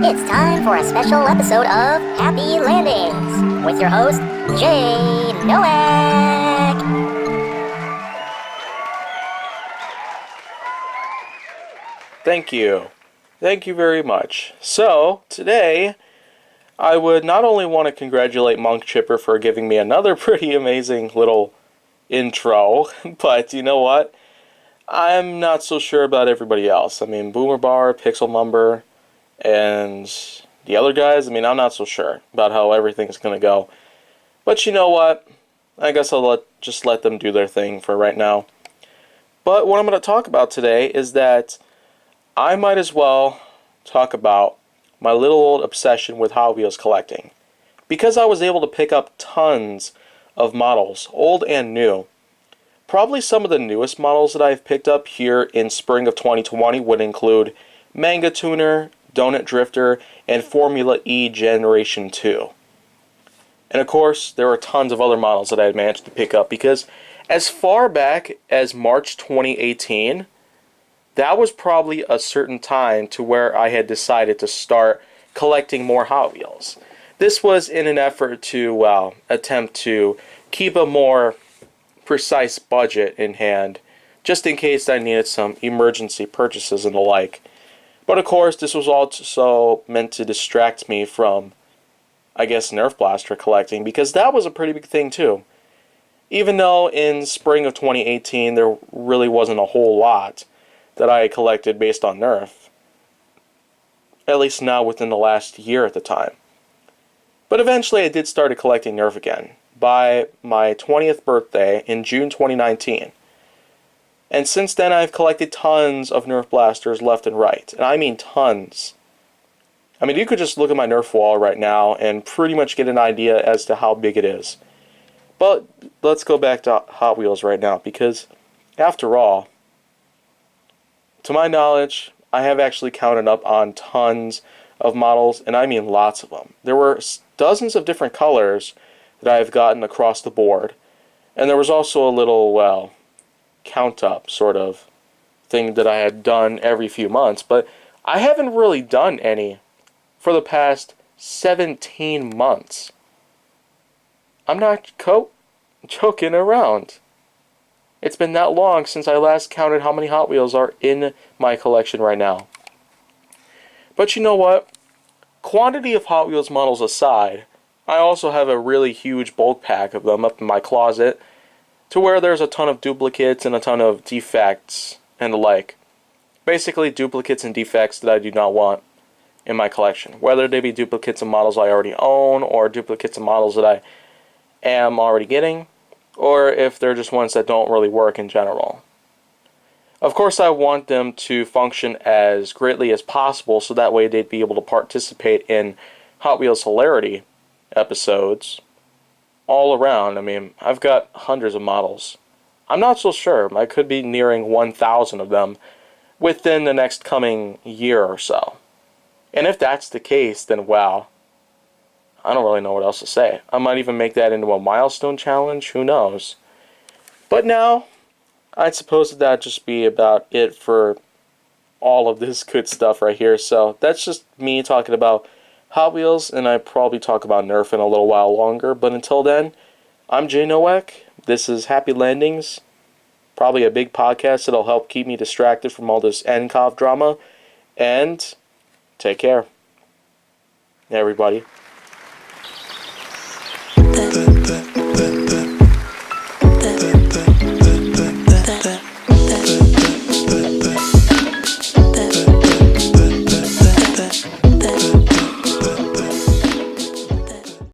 It's time for a special episode of Happy Landings with your host, Jay Nowak. Thank you. Thank you very much. So, today, I would not only want to congratulate Monk Chipper for giving me another pretty amazing little intro, but you know what? I'm not so sure about everybody else. I mean, Boomer Bar, Pixel Mumber, and the other guys, I'm not so sure about how everything's going to go. But you know what? I guess I'll just let them do their thing for right now. But what I'm going to talk about today is that I might as well talk about my little old obsession with Hot Wheels collecting. Because I was able to pick up tons of models, old and new. Probably some of the newest models that I've picked up here in spring of 2020 would include Manga Tuner, Donut Drifter, and Formula E Generation 2. And of course, there are tons of other models that I had managed to pick up because as far back as March 2018, that was probably a certain time to where I had decided to start collecting more Hot Wheels. This was in an effort to, attempt to keep a more precise budget in hand, just in case I needed some emergency purchases and the like. But of course, this was also meant to distract me from, I guess, Nerf Blaster collecting, because that was a pretty big thing too. Even though in spring of 2018 there really wasn't a whole lot that I collected based on Nerf. At least now within the last year at the time. But eventually I did start collecting Nerf again by my 20th birthday in June 2019. And since then I've collected tons of Nerf blasters left and right. And I mean tons. You could just look at my Nerf wall right now and pretty much get an idea as to how big it is. But let's go back to Hot Wheels right now, because after all, to my knowledge, I have actually counted up on tons of models, and I mean lots of them. There were dozens of different colors that I have gotten across the board. And there was also a little, count up sort of thing that I had done every few months, but I haven't really done any for the past 17 months. I'm not joking around. It's been that long since I last counted how many Hot Wheels are in my collection right now. But you know what? Quantity of Hot Wheels models aside, I also have a really huge bulk pack of them up in my closet, to where there's a ton of duplicates and a ton of defects and the like. Basically duplicates and defects that I do not want in my collection. Whether they be duplicates of models I already own, or duplicates of models that I am already getting, or if they're just ones that don't really work in general. Of course, I want them to function as greatly as possible, so that way they'd be able to participate in Hot Wheels Hilarity episodes all around. I've got hundreds of models. I'm not so sure. I could be nearing 1,000 of them within the next coming year or so. And if that's the case, then wow, I don't really know what else to say. I might even make that into a milestone challenge, who knows. But now, I suppose that'd just be about it for all of this good stuff right here. So that's just me talking about Hot Wheels, and I probably talk about Nerf in a little while longer. But until then, I'm Jay Nowak. This is Happy Landings. Probably a big podcast that'll help keep me distracted from all this NCOV drama. And take care, everybody.